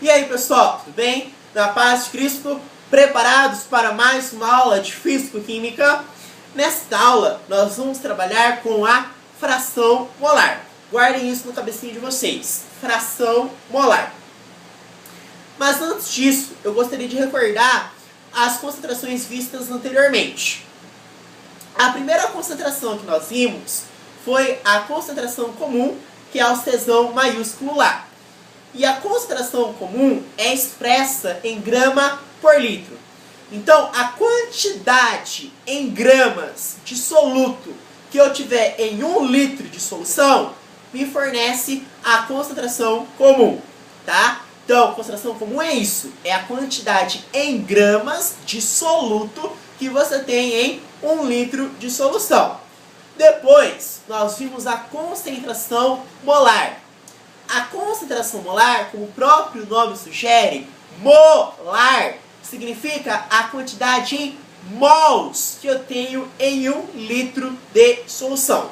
E aí pessoal, tudo bem? Na paz de Cristo, preparados para mais uma aula de Físico-Química? Nesta aula, nós vamos trabalhar com a fração molar. Guardem isso no cabecinho de vocês. Fração molar. Mas antes disso, eu gostaria de recordar as concentrações vistas anteriormente. A primeira concentração que nós vimos foi a concentração comum, que é o Czão maiúsculo lá. E a concentração comum é expressa em grama por litro. Então, a quantidade em gramas de soluto que eu tiver em 1 litro de solução me fornece a concentração comum, tá? Então, a concentração comum é isso, é a quantidade em gramas de soluto que você tem em 1 litro de solução. Depois, nós vimos a concentração molar. A concentração molar, como o próprio nome sugere, molar, significa a quantidade em mols que eu tenho em 1 litro de solução.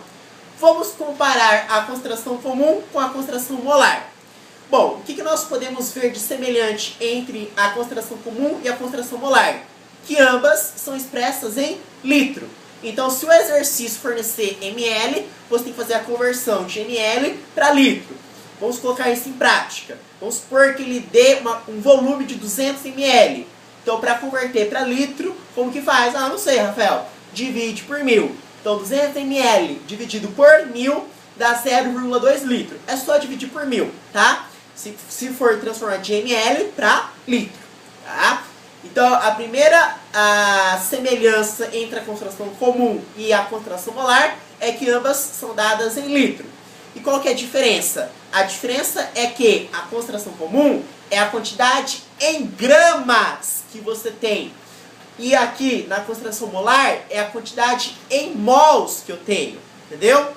Vamos comparar a concentração comum com a concentração molar. Bom, o que nós podemos ver de semelhante entre a concentração comum e a concentração molar? Que ambas são expressas em litro. Então, se o exercício fornecer ml, você tem que fazer a conversão de ml para litro. Vamos colocar isso em prática. Vamos supor que ele dê um volume de 200 ml. Então, para converter para litro, como que faz? Ah, não sei, Rafael. Divide por 1000. Então, 200 ml dividido por 1000 dá 0,2 litro. É só dividir por 1000, tá? Se for transformar de ml para litro, tá? Então, a primeira semelhança entre a concentração comum e a concentração molar é que ambas são dadas em litro. E qual que é a diferença? A diferença é que a concentração comum é a quantidade em gramas que você tem. E aqui, na concentração molar, é a quantidade em mols que eu tenho. Entendeu?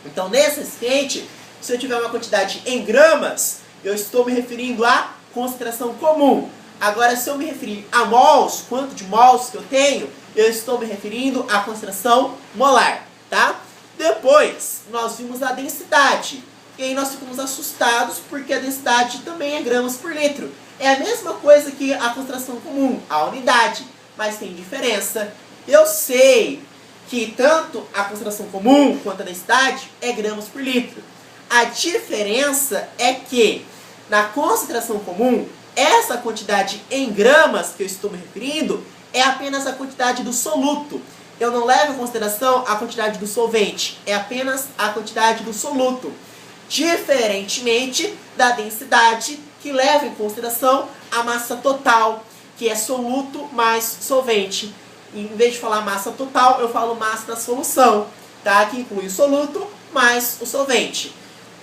Então, nesse recipiente, se eu tiver uma quantidade em gramas, eu estou me referindo à concentração comum. Agora, se eu me referir a mols, quanto de mols que eu tenho, eu estou me referindo à concentração molar, tá? Depois, nós vimos a densidade. E aí nós ficamos assustados porque a densidade também é gramas por litro. É a mesma coisa que a concentração comum, a unidade, mas tem diferença. Eu sei que tanto a concentração comum quanto a densidade é gramas por litro. A diferença é que na concentração comum, essa quantidade em gramas que eu estou me referindo é apenas a quantidade do soluto. Eu não levo em consideração a quantidade do solvente, é apenas a quantidade do soluto. Diferentemente da densidade, que leva em consideração a massa total, que é soluto mais solvente. Em vez de falar massa total, eu falo massa da solução, tá? Que inclui o soluto mais o solvente.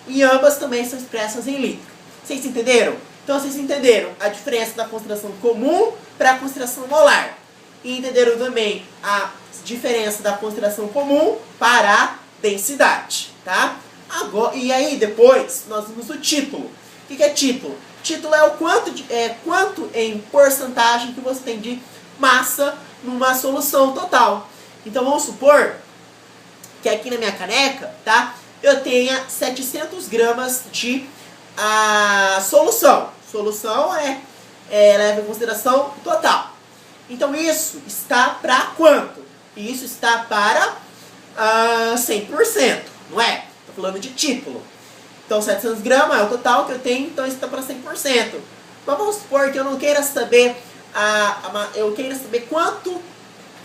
E ambas também são expressas em litro. Vocês entenderam? Então vocês entenderam a diferença da concentração comum para a concentração molar. E entenderam também a diferença da concentração comum para a densidade, tá? Agora, e aí depois nós vimos o título. O que é título? Título é o quanto em porcentagem que você tem de massa numa solução total. Então vamos supor que aqui na minha caneca, tá? Eu tenha 700 gramas de solução. Solução leva em consideração total. Então isso está para quanto? Isso está para 100%, não é? Estou falando de título. Então 700 gramas é o total que eu tenho, então isso está para 100%. Mas vamos supor que eu não queira saber, eu queira saber quanto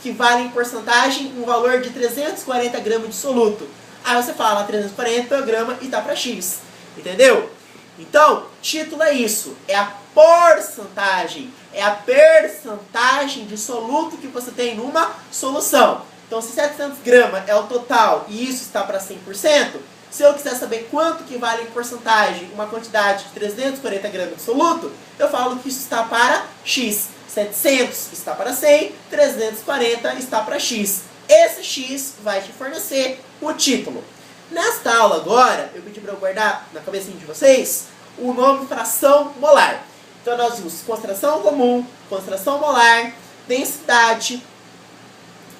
que vale em porcentagem um valor de 340 gramas de soluto. Aí você fala 340 gramas e está para X. Entendeu? Então, título é isso, é a porcentagem, é a percentagem de soluto que você tem numa solução. Então, se 700 gramas é o total e isso está para 100%, se eu quiser saber quanto que vale em porcentagem uma quantidade de 340 gramas de soluto, eu falo que isso está para X. 700 está para 100, 340 está para X. Esse X vai te fornecer o título. Nesta aula agora, eu pedi para eu guardar na cabecinha de vocês o nome fração molar. Então nós vimos concentração comum, concentração molar, densidade,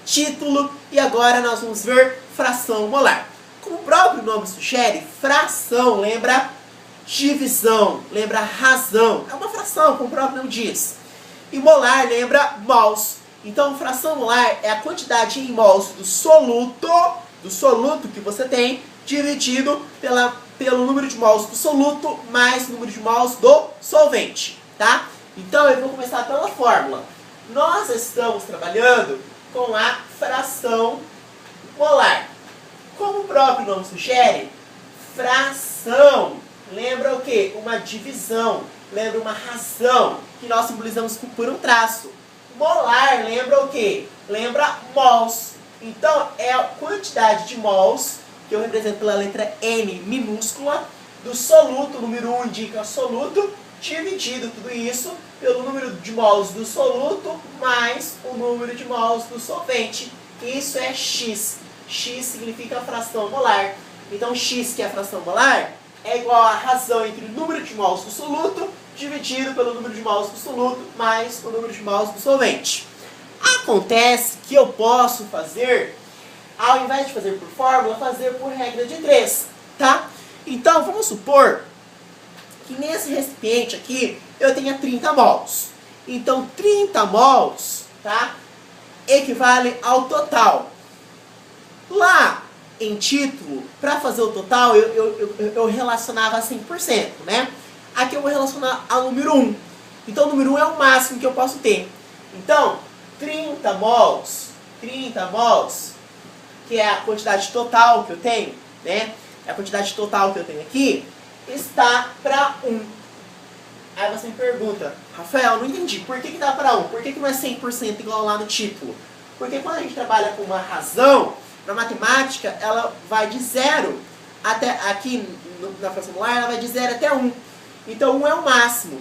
título e agora nós vamos ver fração molar. Como o próprio nome sugere, fração lembra Divisão, lembra razão. É uma fração, como o próprio nome diz. E molar lembra mols. Então, fração molar é a quantidade em mols do soluto que você tem, dividido pelo número de mols do soluto mais o número de mols do solvente, tá? Então, eu vou começar pela fórmula. Nós estamos trabalhando com a fração molar. Como o próprio nome sugere, fração lembra o quê? Uma divisão, lembra uma razão, que nós simbolizamos por um traço. Molar lembra o quê? Lembra mols. Então, é a quantidade de mols, que eu represento pela letra N minúscula, do soluto, o número 1 indica soluto, dividido tudo isso pelo número de mols do soluto mais o número de mols do solvente. Isso é X. X significa a fração molar. Então, X, que é a fração molar, é igual à razão entre o número de mols do soluto dividido pelo número de mols do soluto mais o número de mols do solvente. Acontece que eu posso fazer, ao invés de fazer por fórmula, fazer por regra de 3, tá? Então, vamos supor que nesse recipiente aqui eu tenha 30 mols. Então, 30 mols, tá, equivale ao total. Lá em título, para fazer o total, eu relacionava a 100%, né? Aqui eu vou relacionar ao número 1. Então, o número 1 é o máximo que eu posso ter. Então, 30 mols, que é a quantidade total que eu tenho, né? É a quantidade total que eu tenho aqui, está para 1. Aí você me pergunta, Rafael, não entendi, por que dá para 1? Por que não é 100% igual lá no título? Porque quando a gente trabalha com uma razão, na matemática, ela vai de 0 até, aqui na fração molar, ela vai de 0 até 1. Então, 1 é o máximo.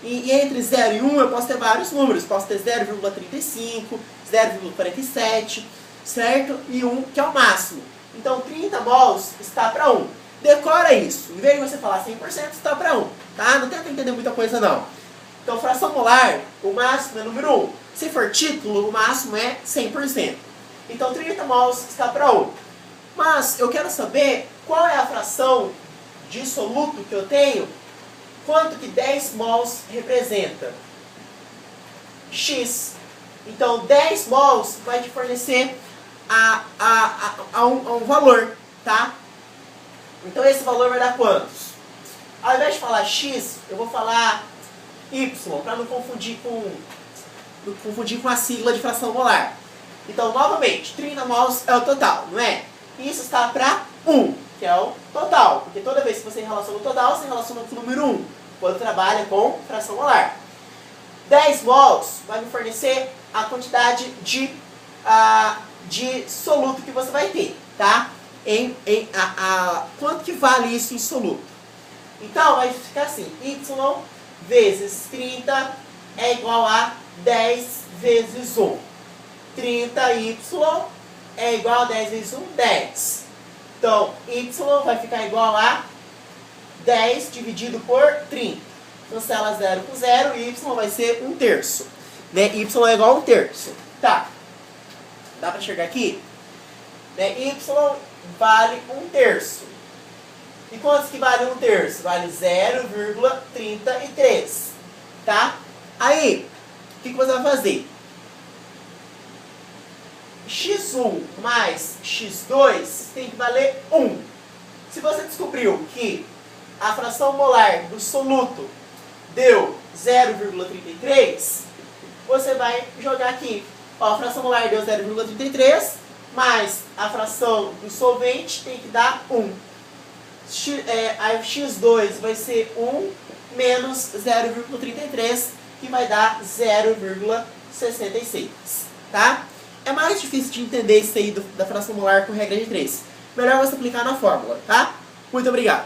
E entre 0 e 1 eu posso ter vários números. Posso ter 0,35, 0,47, certo? E 1, que é o máximo. Então, 30 mols está para 1. Decora isso. Em vez de você falar 100%, está para 1. Tá? Não tenta entender muita coisa, não. Então, fração molar, o máximo é número 1. Se for título, o máximo é 100%. Então, 30 mols está para 1. Mas eu quero saber qual é a fração de soluto que eu tenho, quanto que 10 mols representa. X. Então, 10 mols vai te fornecer um valor, tá? Então, esse valor vai dar quantos? Ao invés de falar X, eu vou falar Y, para não confundir com a sigla de fração molar. Então, novamente, 30 mols é o total, não é? Isso está para 1, que é o total. Porque toda vez que você relaciona o total, você relaciona com o número 1, quando trabalha com fração molar. 10 mols vai me fornecer a quantidade de soluto que você vai ter, tá? Quanto que vale isso em soluto? Então, vai ficar assim, y vezes 30 é igual a 10 vezes 1. 30y é igual a 10 vezes 1, 10. Então, y vai ficar igual a 10 dividido por 30. Cancela 0 com 0, y vai ser 1/3. Né? Y é igual a 1/3. Tá. Dá para enxergar aqui? Né? Y vale 1/3. E quantos que vale 1/3? Vale 0,33. Tá? Aí, o que você vai fazer? x1 mais x2 tem que valer 1. Se você descobriu que a fração molar do soluto deu 0,33, você vai jogar aqui. Ó, a fração molar deu 0,33, mais a fração do solvente tem que dar 1. A x2 vai ser 1 menos 0,33, que vai dar 0,66. Tá? É mais difícil de entender isso aí da fração molar com regra de 3. Melhor você aplicar na fórmula, tá? Muito obrigado.